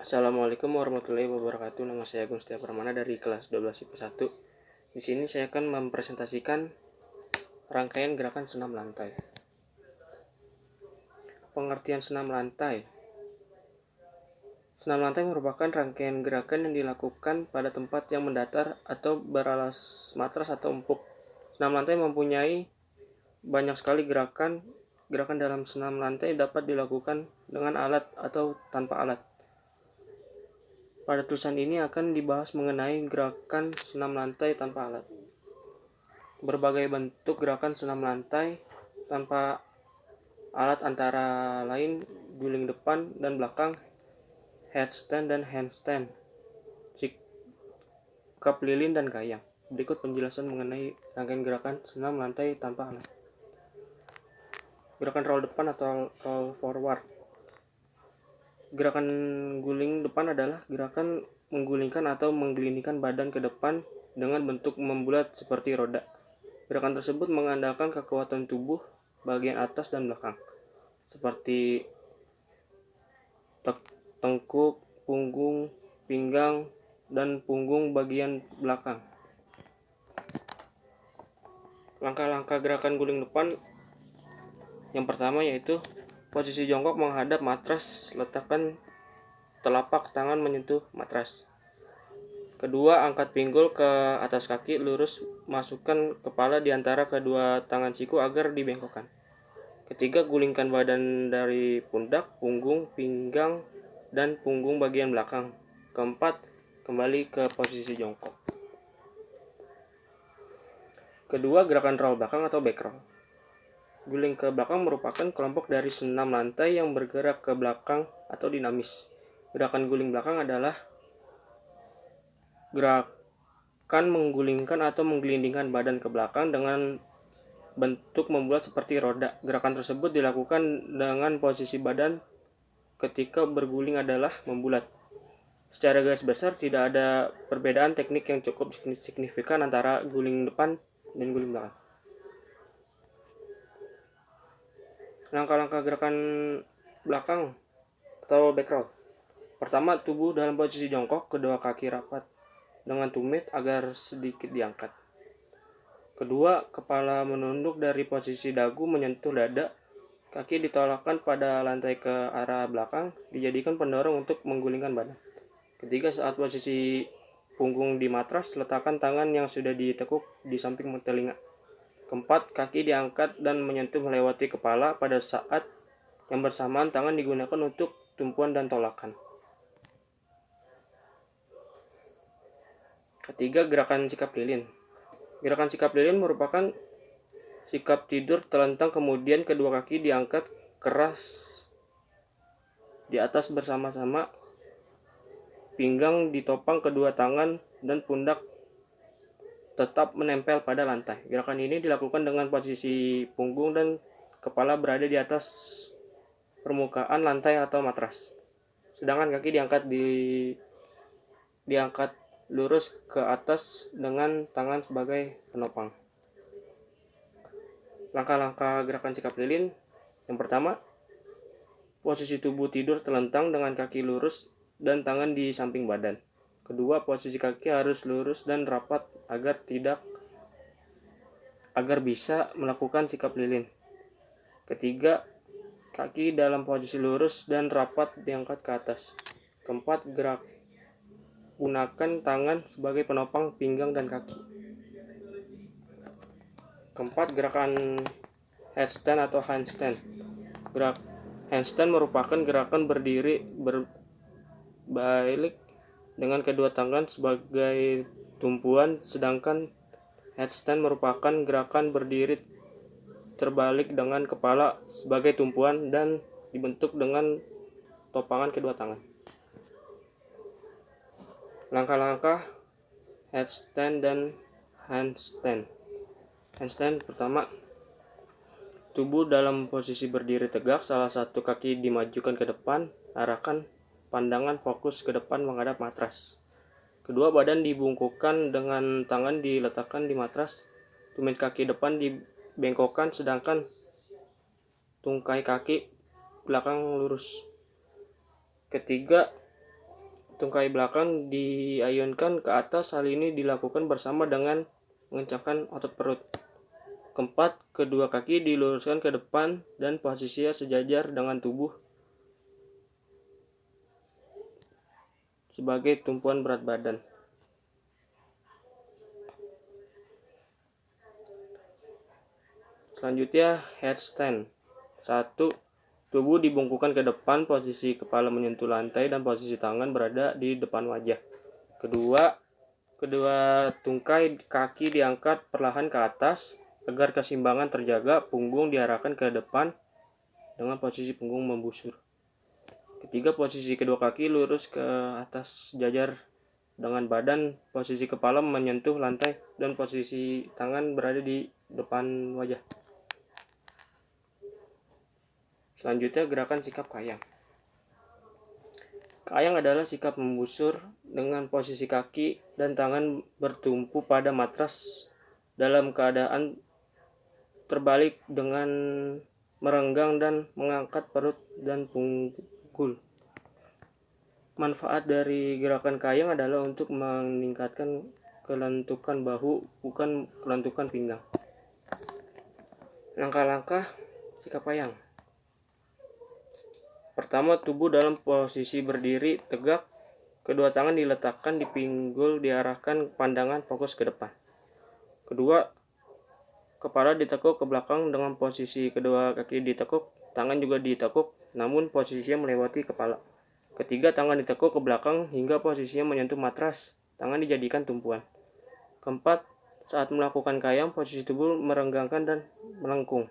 Assalamualaikum warahmatullahi wabarakatuh. Nama saya Agung Setia Permana dari kelas 12 IPA 1. Di sini saya akan mempresentasikan rangkaian gerakan senam lantai. Pengertian senam lantai. Senam lantai merupakan rangkaian gerakan yang dilakukan pada tempat yang mendatar atau beralas matras atau empuk. Senam lantai mempunyai banyak sekali gerakan. Gerakan dalam senam lantai dapat dilakukan dengan alat atau tanpa alat. Pada tulisan ini akan dibahas mengenai gerakan senam lantai tanpa alat. Berbagai bentuk gerakan senam lantai tanpa alat antara lain guling depan dan belakang, headstand dan handstand, sikap lilin dan kayang. Berikut penjelasan mengenai rangkaian gerakan senam lantai tanpa alat. Gerakan roll depan atau roll forward. Gerakan guling depan adalah gerakan menggulingkan atau menggelindingkan badan ke depan dengan bentuk membulat seperti roda. Gerakan tersebut mengandalkan kekuatan tubuh bagian atas dan belakang, seperti tengkuk, punggung, pinggang, dan punggung bagian belakang. Langkah-langkah gerakan guling depan yang pertama yaitu posisi jongkok menghadap matras, letakkan telapak tangan menyentuh matras. Kedua, angkat pinggul ke atas kaki, lurus, masukkan kepala di antara kedua tangan siku agar dibengkokkan. Ketiga, gulingkan badan dari pundak, punggung, pinggang, dan punggung bagian belakang. Keempat, kembali ke posisi jongkok. Kedua, gerakan roll belakang atau back roll. Guling ke belakang merupakan kelompok dari senam lantai yang bergerak ke belakang atau dinamis. Gerakan guling belakang adalah gerakan menggulingkan atau menggelindingkan badan ke belakang dengan bentuk membulat seperti roda. Gerakan tersebut dilakukan dengan posisi badan ketika berguling adalah membulat. Secara garis besar tidak ada perbedaan teknik yang cukup signifikan antara guling depan dan guling belakang. Langkah-langkah gerakan belakang atau back roll. Pertama, tubuh dalam posisi jongkok, kedua kaki rapat dengan tumit agar sedikit diangkat. Kedua, kepala menunduk dari posisi dagu menyentuh dada, kaki ditolakkan pada lantai ke arah belakang, dijadikan pendorong untuk menggulingkan badan. Ketiga, saat posisi punggung di matras, letakkan tangan yang sudah ditekuk di samping telinga. Keempat, kaki diangkat dan menyentuh melewati kepala. Pada saat yang bersamaan, tangan digunakan untuk tumpuan dan tolakan. Ketiga, gerakan sikap lilin. Gerakan sikap lilin merupakan sikap tidur telentang, kemudian kedua kaki diangkat keras di atas bersama-sama, pinggang ditopang kedua tangan, dan pundak tetap menempel pada lantai. Gerakan ini dilakukan dengan posisi punggung dan kepala berada di atas permukaan lantai atau matras. Sedangkan kaki diangkat lurus ke atas dengan tangan sebagai penopang. Langkah-langkah gerakan sikap lilin. Yang pertama, posisi tubuh tidur telentang dengan kaki lurus dan tangan di samping badan. Kedua, posisi kaki harus lurus dan rapat agar bisa melakukan sikap lilin. Ketiga, kaki dalam posisi lurus dan rapat diangkat ke atas. Keempat, gunakan tangan sebagai penopang pinggang dan kaki. Keempat, gerakan headstand atau handstand. Handstand merupakan gerakan berdiri berbalik dengan kedua tangan sebagai tumpuan, sedangkan headstand merupakan gerakan berdiri terbalik dengan kepala sebagai tumpuan dan dibentuk dengan topangan kedua tangan. Langkah-langkah headstand dan handstand. Handstand pertama, tubuh dalam posisi berdiri tegak, salah satu kaki dimajukan ke depan, arahkan pandangan fokus ke depan menghadap matras. Kedua, badan dibungkukkan dengan tangan diletakkan di matras, tumit kaki depan dibengkokkan sedangkan tungkai kaki belakang lurus. Ketiga, tungkai belakang diayunkan ke atas. Hal ini dilakukan bersama dengan mengencangkan otot perut. Keempat, kedua kaki diluruskan ke depan dan posisinya sejajar dengan tubuh sebagai tumpuan berat badan. Selanjutnya, headstand. 1. Tubuh dibungkukkan ke depan, posisi kepala menyentuh lantai dan posisi tangan berada di depan wajah. Kedua tungkai kaki diangkat perlahan ke atas agar keseimbangan terjaga. Punggung diarahkan ke depan dengan posisi punggung membusur. Ketiga, posisi kedua kaki lurus ke atas sejajar dengan badan, posisi kepala menyentuh lantai dan posisi tangan berada di depan wajah. Selanjutnya, gerakan sikap kayang. Kayang adalah sikap membusur dengan posisi kaki dan tangan bertumpu pada matras dalam keadaan terbalik dengan merenggang dan mengangkat perut dan pinggul. Manfaat dari gerakan kayang adalah untuk meningkatkan kelentukan bahu, bukan kelentukan pinggang. Langkah-langkah sikap kayang. Pertama, tubuh dalam posisi berdiri tegak. Kedua tangan diletakkan di pinggul, diarahkan pandangan fokus ke depan. Kedua, kepala ditekuk ke belakang dengan posisi kedua kaki ditekuk. Tangan juga ditekuk, namun posisinya melewati kepala. Ketiga, tangan ditekuk ke belakang hingga posisinya menyentuh matras. Tangan dijadikan tumpuan. Keempat, saat melakukan kayang, posisi tubuh merenggangkan dan melengkung.